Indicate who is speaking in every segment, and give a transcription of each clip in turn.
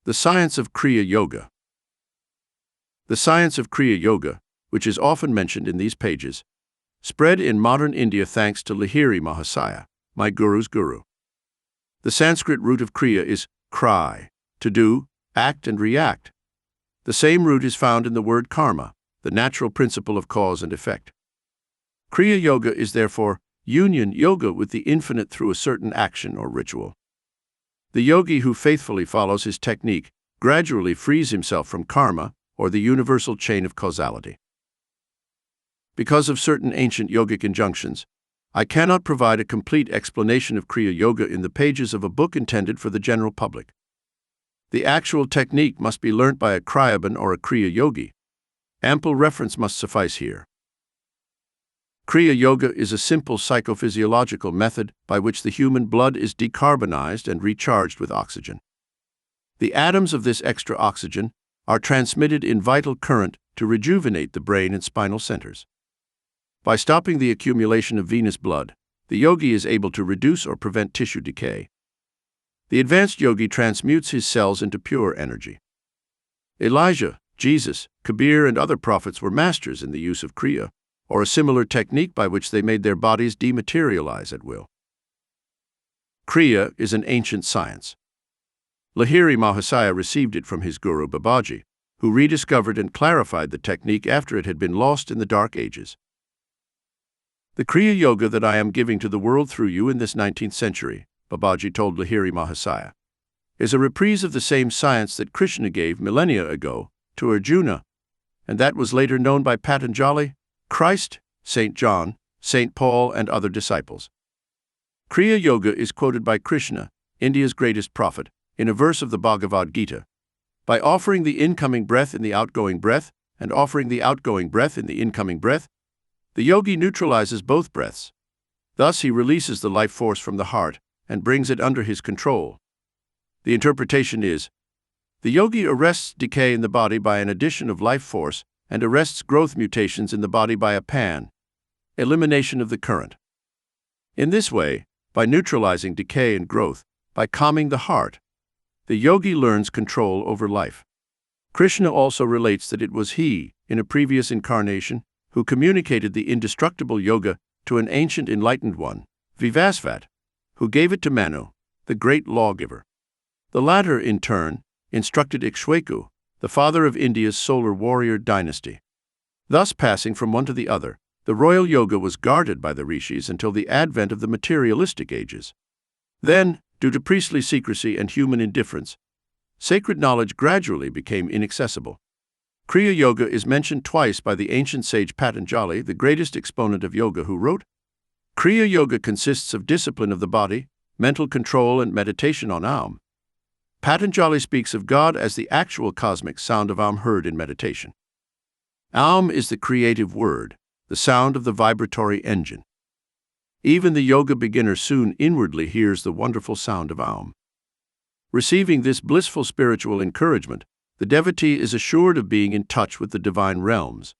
Speaker 1: The science of Kriya Yoga. The science of Kriya Yoga, which is often mentioned in these pages, spread in modern India thanks to Lahiri Mahasaya, my guru's guru. The Sanskrit root of Kriya is kri, to do, act and react. The same root is found in the word karma, the natural principle of cause and effect. Kriya Yoga is therefore union yoga with the infinite through a certain action or ritual. The yogi who faithfully follows his technique gradually frees himself from karma, or the universal chain of causality. Because of certain ancient yogic injunctions, I cannot provide a complete explanation of Kriya Yoga in the pages of a book intended for the general public. The actual technique must be learnt by a Kriyaban or a Kriya Yogi. Ample reference must suffice here. Kriya Yoga is a simple psychophysiological method by which the human blood is decarbonized and recharged with oxygen. The atoms of this extra oxygen are transmitted in vital current to rejuvenate the brain and spinal centers. By stopping the accumulation of venous blood, the yogi is able to reduce or prevent tissue decay. The advanced yogi transmutes his cells into pure energy. Elijah, Jesus, Kabir, and other prophets were masters in the use of Kriya, or a similar technique by which they made their bodies dematerialize at will. Kriya is an ancient science. Lahiri Mahasaya received it from his guru Babaji, who rediscovered and clarified the technique after it had been lost in the Dark Ages. The Kriya Yoga that I am giving to the world through you in this 19th century, Babaji told Lahiri Mahasaya, is a reprise of the same science that Krishna gave millennia ago to Arjuna, and that was later known by Patanjali, Christ, St. John, St. Paul, and other disciples. Kriya Yoga is quoted by Krishna, India's greatest prophet, in a verse of the Bhagavad Gita. By offering the incoming breath in the outgoing breath, and offering the outgoing breath in the incoming breath, the yogi neutralizes both breaths. Thus he releases the life force from the heart and brings it under his control. The interpretation is, the yogi arrests decay in the body by an addition of life force and arrests growth mutations in the body by a elimination of the current. In this way, by neutralizing decay and growth, by calming the heart, the yogi learns control over life. Krishna also relates that it was he, in a previous incarnation, who communicated the indestructible yoga to an ancient enlightened one, Vivasvat, who gave it to Manu, the great lawgiver. The latter, in turn, instructed Ikshwaku, the father of India's solar warrior dynasty. Thus, passing from one to the other, the royal yoga was guarded by the rishis until the advent of the materialistic ages. Then, due to priestly secrecy and human indifference, sacred knowledge gradually became inaccessible. Kriya Yoga is mentioned twice by the ancient sage Patanjali, the greatest exponent of yoga, who wrote, Kriya Yoga consists of discipline of the body, mental control, and meditation on Aum. Patanjali speaks of God as the actual cosmic sound of Aum heard in meditation. Aum is the creative word, the sound of the vibratory engine. Even the yoga beginner soon inwardly hears the wonderful sound of Aum. Receiving this blissful spiritual encouragement, the devotee is assured of being in touch with the divine realms.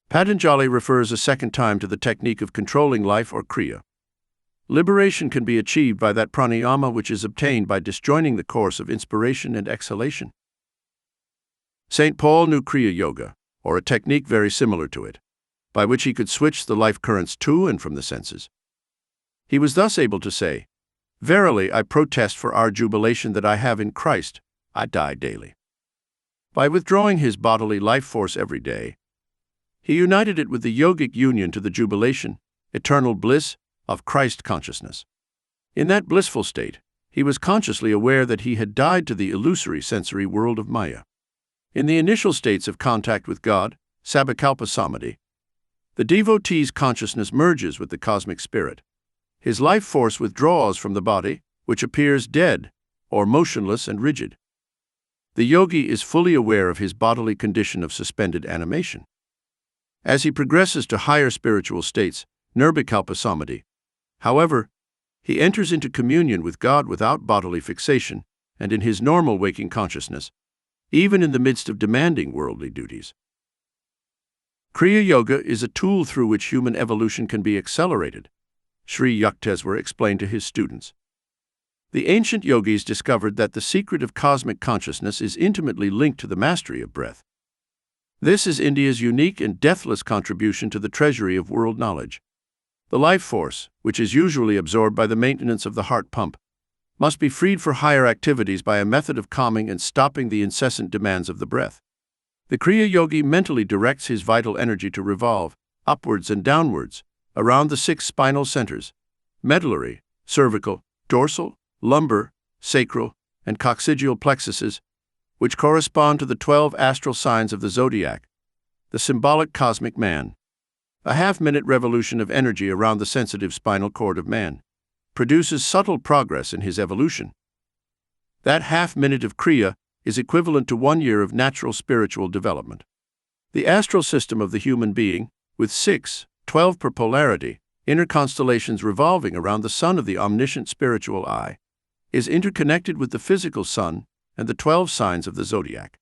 Speaker 1: Patanjali refers a second time to the technique of controlling life or Kriya. Liberation can be achieved by that pranayama which is obtained by disjoining the course of inspiration and exhalation. St. Paul knew Kriya Yoga, or a technique very similar to it, by which he could switch the life currents to and from the senses. He was thus able to say, Verily, I protest for our jubilation that I have in Christ, I die daily. By withdrawing his bodily life force every day, he united it with the yogic union to the jubilation, eternal bliss, of Christ consciousness. In that blissful state, he was consciously aware that he had died to the illusory sensory world of Maya. In the initial states of contact with God, Sabbakalpa Samadhi, the devotee's consciousness merges with the cosmic spirit. His life force withdraws from the body, which appears dead, or motionless and rigid. The yogi is fully aware of his bodily condition of suspended animation. As he progresses to higher spiritual states, Nirvikalpa Samadhi, however, he enters into communion with God without bodily fixation and in his normal waking consciousness, even in the midst of demanding worldly duties. Kriya Yoga is a tool through which human evolution can be accelerated, Sri Yukteswar explained to his students. The ancient yogis discovered that the secret of cosmic consciousness is intimately linked to the mastery of breath. This is India's unique and deathless contribution to the treasury of world knowledge. The life force, which is usually absorbed by the maintenance of the heart pump, must be freed for higher activities by a method of calming and stopping the incessant demands of the breath. The Kriya Yogi mentally directs his vital energy to revolve, upwards and downwards, around the 6 spinal centers: medullary, cervical, dorsal, lumbar, sacral, and coccygeal plexuses, which correspond to the 12 astral signs of the zodiac, the symbolic cosmic man. A half-minute revolution of energy around the sensitive spinal cord of man produces subtle progress in his evolution. That half-minute of Kriya is equivalent to 1 year of natural spiritual development. The astral system of the human being, with 6, 12 per polarity, inner constellations revolving around the sun of the omniscient spiritual eye, is interconnected with the physical sun and the 12 signs of the zodiac.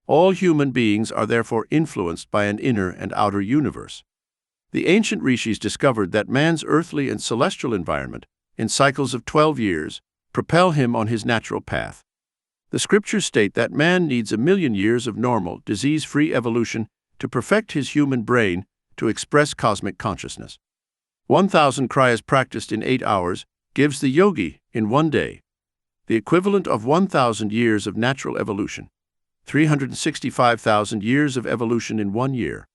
Speaker 1: All human beings are therefore influenced by an inner and outer universe. The ancient rishis discovered that man's earthly and celestial environment, in cycles of 12 years, propel him on his natural path. The scriptures state that man needs 1,000,000 years of normal, disease-free evolution to perfect his human brain to express cosmic consciousness. 1,000 kriyas practiced in 8 hours gives the yogi, in 1 day, the equivalent of 1,000 years of natural evolution, 365,000 years of evolution in 1 year.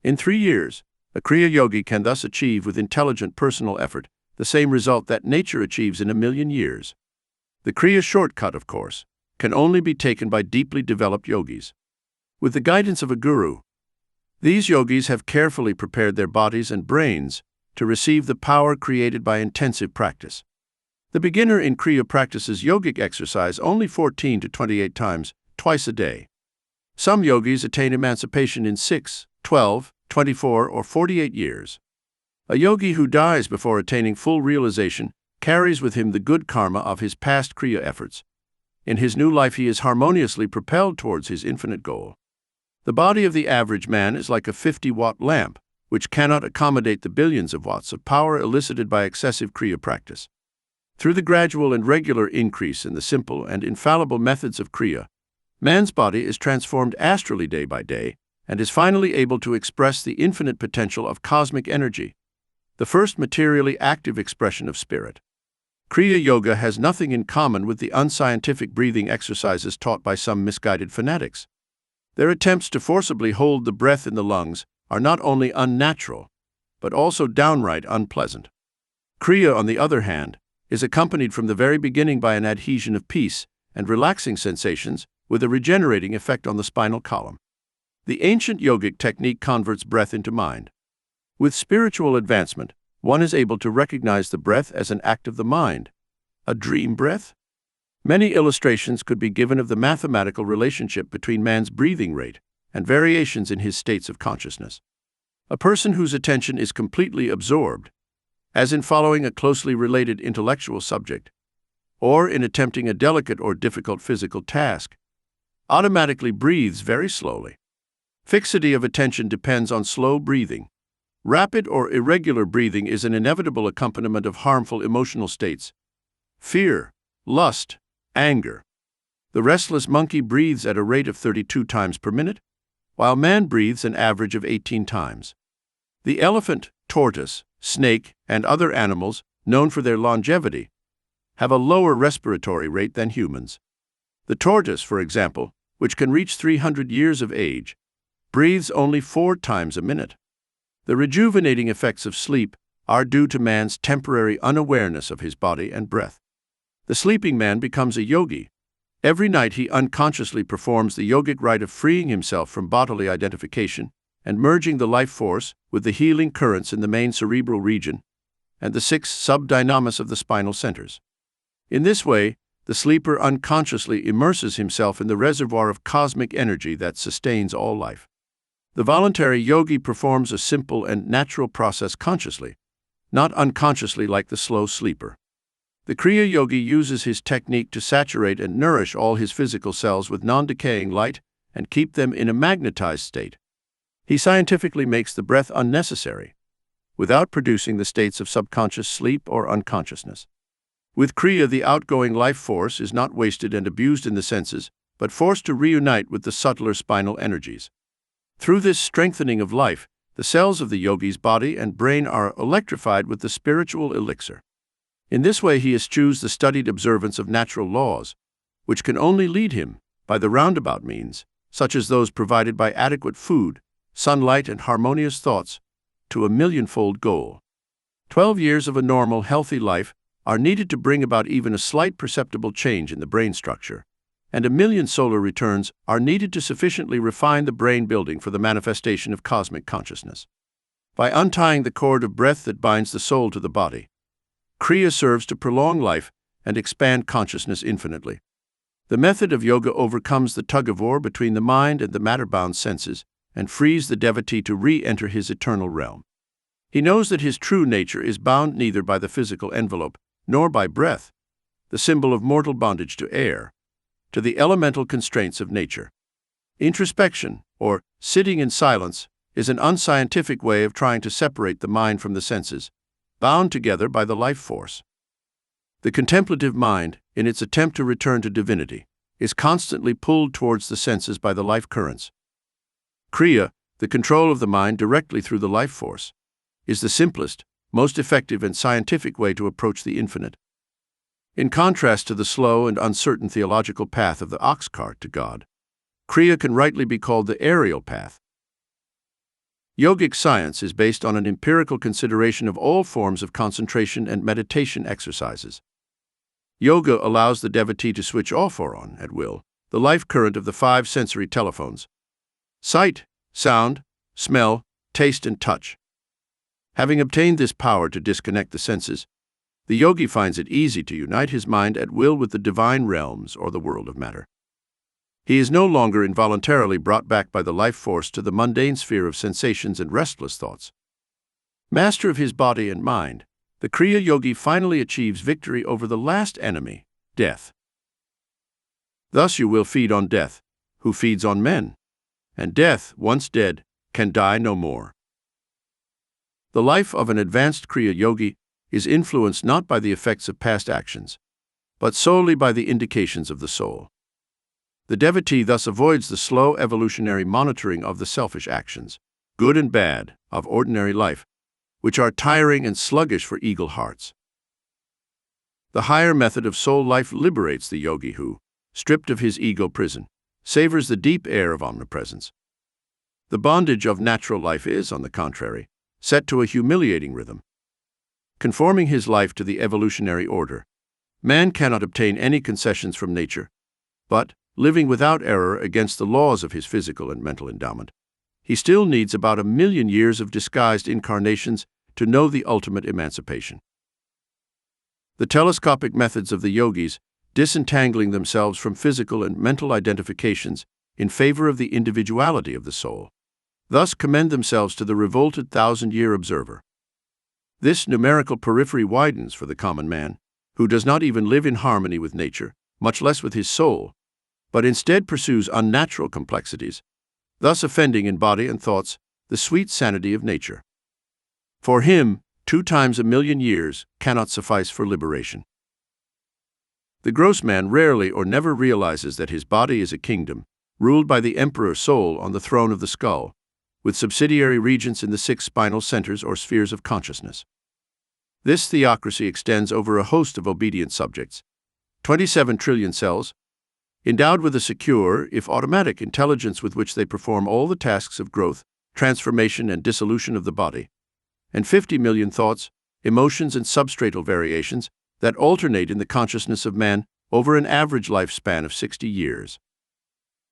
Speaker 1: In 3 years, a Kriya Yogi can thus achieve with intelligent personal effort the same result that nature achieves in 1,000,000 years. The Kriya shortcut, of course, can only be taken by deeply developed yogis. With the guidance of a guru, these yogis have carefully prepared their bodies and brains to receive the power created by intensive practice. The beginner in Kriya practices yogic exercise only 14 to 28 times, twice a day. Some yogis attain emancipation in 6, 12, 24, or 48 years. A yogi who dies before attaining full realization carries with him the good karma of his past Kriya efforts. In his new life he is harmoniously propelled towards his infinite goal. The body of the average man is like a 50-watt lamp, which cannot accommodate the billions of watts of power elicited by excessive Kriya practice. Through the gradual and regular increase in the simple and infallible methods of Kriya, man's body is transformed astrally day by day and is finally able to express the infinite potential of cosmic energy, the first materially active expression of spirit. Kriya Yoga has nothing in common with the unscientific breathing exercises taught by some misguided fanatics. Their attempts to forcibly hold the breath in the lungs are not only unnatural, but also downright unpleasant. Kriya, on the other hand, is accompanied from the very beginning by an adhesion of peace and relaxing sensations with a regenerating effect on the spinal column. The ancient yogic technique converts breath into mind. With spiritual advancement, one is able to recognize the breath as an act of the mind, a dream breath. Many illustrations could be given of the mathematical relationship between man's breathing rate and variations in his states of consciousness. A person whose attention is completely absorbed, as in following a closely related intellectual subject, or in attempting a delicate or difficult physical task, automatically breathes very slowly. Fixity of attention depends on slow breathing. Rapid or irregular breathing is an inevitable accompaniment of harmful emotional states: fear, lust, anger. The restless monkey breathes at a rate of 32 times per minute, while man breathes an average of 18 times. The elephant, tortoise, snake, and other animals, known for their longevity, have a lower respiratory rate than humans. The tortoise, for example, which can reach 300 years of age, breathes only 4 times a minute. The rejuvenating effects of sleep are due to man's temporary unawareness of his body and breath. The sleeping man becomes a yogi. Every night he unconsciously performs the yogic rite of freeing himself from bodily identification and merging the life force with the healing currents in the main cerebral region and the 6 subdynamis of the spinal centers. In this way, the sleeper unconsciously immerses himself in the reservoir of cosmic energy that sustains all life. The voluntary yogi performs a simple and natural process consciously, not unconsciously like the slow sleeper. The Kriya Yogi uses his technique to saturate and nourish all his physical cells with non-decaying light and keep them in a magnetized state. He scientifically makes the breath unnecessary, without producing the states of subconscious sleep or unconsciousness. With Kriya, the outgoing life force is not wasted and abused in the senses, but forced to reunite with the subtler spinal energies. Through this strengthening of life, the cells of the yogi's body and brain are electrified with the spiritual elixir. In this way, he eschews the studied observance of natural laws, which can only lead him, by the roundabout means, such as those provided by adequate food, sunlight, and harmonious thoughts, to a millionfold goal. 12 years of a normal, healthy life are needed to bring about even a slight perceptible change in the brain structure, and 1,000,000 solar returns are needed to sufficiently refine the brain building for the manifestation of cosmic consciousness. By untying the cord of breath that binds the soul to the body, Kriya serves to prolong life and expand consciousness infinitely. The method of yoga overcomes the tug-of-war between the mind and the matter-bound senses and frees the devotee to re-enter his eternal realm. He knows that his true nature is bound neither by the physical envelope nor by breath, the symbol of mortal bondage to air, to the elemental constraints of nature. Introspection, or sitting in silence, is an unscientific way of trying to separate the mind from the senses, bound together by the life force. The contemplative mind, in its attempt to return to divinity, is constantly pulled towards the senses by the life currents. Kriya, the control of the mind directly through the life force, is the simplest, most effective and scientific way to approach the infinite. In contrast to the slow and uncertain theological path of the ox cart to God, Kriya can rightly be called the aerial path. Yogic science is based on an empirical consideration of all forms of concentration and meditation exercises. Yoga allows the devotee to switch off or on, at will, the life current of the 5 sensory telephones: sight, sound, smell, taste, and touch. Having obtained this power to disconnect the senses, the yogi finds it easy to unite his mind at will with the divine realms or the world of matter. He is no longer involuntarily brought back by the life force to the mundane sphere of sensations and restless thoughts. Master of his body and mind, the Kriya Yogi finally achieves victory over the last enemy, death. Thus you will feed on death, who feeds on men, and death, once dead, can die no more. The life of an advanced Kriya Yogi is influenced not by the effects of past actions, but solely by the indications of the soul. The devotee thus avoids the slow evolutionary monitoring of the selfish actions, good and bad, of ordinary life, which are tiring and sluggish for eagle hearts. The higher method of soul life liberates the yogi who, stripped of his ego prison, savors the deep air of omnipresence. The bondage of natural life is, on the contrary, set to a humiliating rhythm. Conforming his life to the evolutionary order, man cannot obtain any concessions from nature, but, living without error against the laws of his physical and mental endowment, he still needs about 1,000,000 years of disguised incarnations to know the ultimate emancipation. The telescopic methods of the yogis, disentangling themselves from physical and mental identifications in favor of the individuality of the soul, thus commend themselves to the revolted 1,000-year observer. This numerical periphery widens for the common man, who does not even live in harmony with nature, much less with his soul, but instead pursues unnatural complexities, thus offending in body and thoughts the sweet sanity of nature. For him, 2 times 1,000,000 years cannot suffice for liberation. The gross man rarely or never realizes that his body is a kingdom, ruled by the emperor soul on the throne of the skull, with subsidiary regents in the 6 spinal centers or spheres of consciousness. This theocracy extends over a host of obedient subjects, 27 trillion cells, endowed with a secure, if automatic, intelligence with which they perform all the tasks of growth, transformation, and dissolution of the body, and 50 million thoughts, emotions, and substratal variations that alternate in the consciousness of man over an average lifespan of 60 years.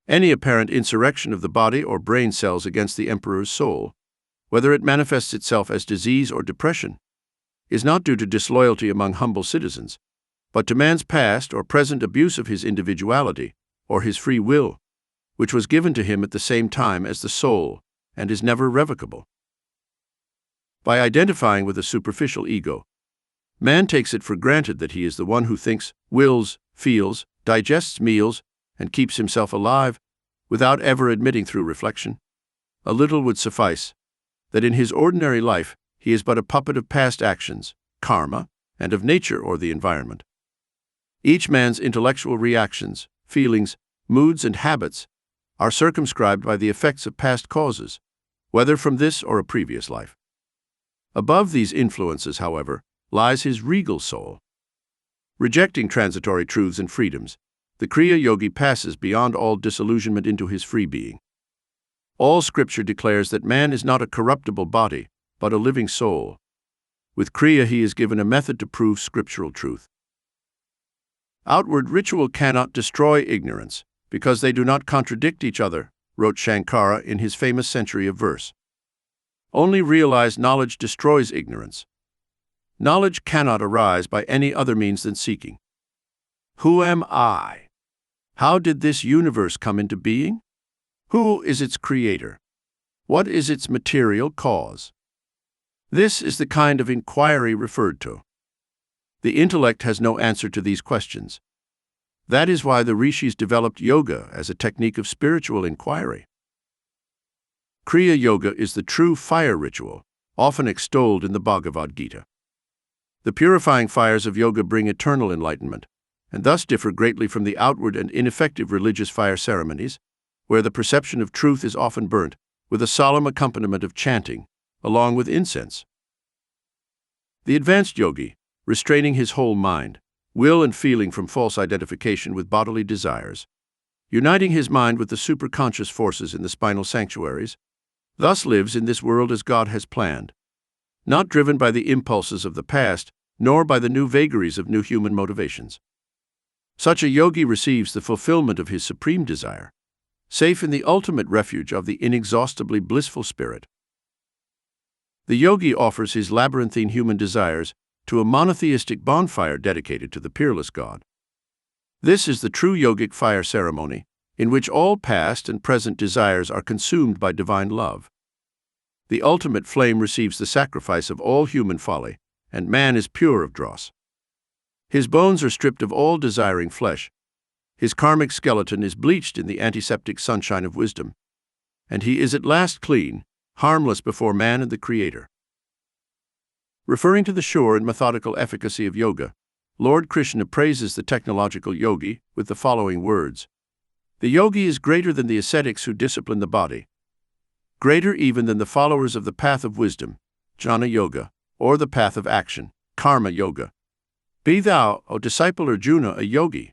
Speaker 1: Any apparent insurrection of the body or brain cells against the emperor's soul, whether it manifests itself as disease or depression, is not due to disloyalty among humble citizens, but to man's past or present abuse of his individuality or his free will, which was given to him at the same time as the soul and is never revocable. By identifying with a superficial ego, man takes it for granted that he is the one who thinks, wills, feels, digests meals, and keeps himself alive, without ever admitting through reflection, a little would suffice, that in his ordinary life he is but a puppet of past actions, karma, and of nature or the environment. Each man's intellectual reactions, feelings, moods, and habits are circumscribed by the effects of past causes, whether from this or a previous life. Above these influences, however, lies his regal soul. Rejecting transitory truths and freedoms, the Kriya Yogi passes beyond all disillusionment into his free being. All scripture declares that man is not a corruptible body, but a living soul. With Kriya he is given a method to prove scriptural truth. Outward ritual cannot destroy ignorance, because they do not contradict each other, wrote Shankara in his famous Century of Verse. Only realized knowledge destroys ignorance. Knowledge cannot arise by any other means than seeking. Who am I? How did this universe come into being? Who is its creator? What is its material cause? This is the kind of inquiry referred to. The intellect has no answer to these questions. That is why the rishis developed yoga as a technique of spiritual inquiry. Kriya Yoga is the true fire ritual, often extolled in the Bhagavad Gita. The purifying fires of yoga bring eternal enlightenment, and thus differ greatly from the outward and ineffective religious fire ceremonies, where the perception of truth is often burnt, with a solemn accompaniment of chanting, along with incense. The advanced yogi, restraining his whole mind, will and feeling from false identification with bodily desires, uniting his mind with the superconscious forces in the spinal sanctuaries, thus lives in this world as God has planned, not driven by the impulses of the past, nor by the new vagaries of new human motivations. Such a yogi receives the fulfillment of his supreme desire, safe in the ultimate refuge of the inexhaustibly blissful spirit. The yogi offers his labyrinthine human desires to a monotheistic bonfire dedicated to the peerless God. This is the true yogic fire ceremony, in which all past and present desires are consumed by divine love. The ultimate flame receives the sacrifice of all human folly, and man is pure of dross. His bones are stripped of all desiring flesh, his karmic skeleton is bleached in the antiseptic sunshine of wisdom, and he is at last clean, harmless before man and the Creator. Referring to the sure and methodical efficacy of yoga, Lord Krishna praises the technological yogi with the following words: "The yogi is greater than the ascetics who discipline the body, greater even than the followers of the path of wisdom, jnana yoga, or the path of action, karma yoga. Be thou, O disciple Arjuna, a yogi,